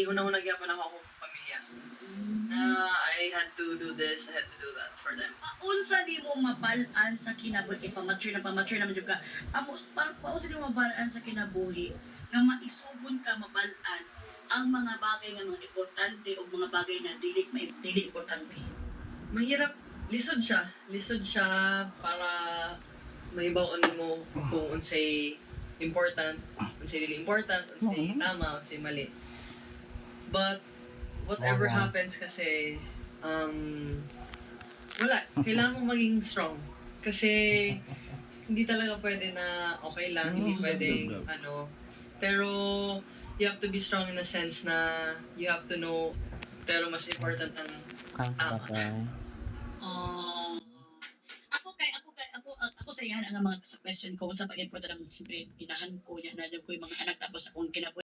Una-una gyapon ako akong pamilya. Na I had to do this, I had to do that for them. Unsa di mo mabalaan sa kinabuhi pamature naman jud ka. Unsa di mo mabalaan sa kinabuhi nga maisugod ka mabalaan ang mga bagay nga mga importante o mga bagay na dili importante. Mahirap, lisod siya. Lisod siya para mahibaw-on mo kung unsay important, unsay dili important, unsay tama, unsay mali. But whatever happens kasi, wala. Kailangan mong maging strong. Kasi hindi talaga pwede na okay lang, hindi pwedeng pero you have to be strong in a sense na you have to know pero mas important ang tama. Ah, ako sa iyan ang mga sa question ko sa pag-important ng siyempre inahan ko yan na ko yung mga anak tapos akong kinabuhi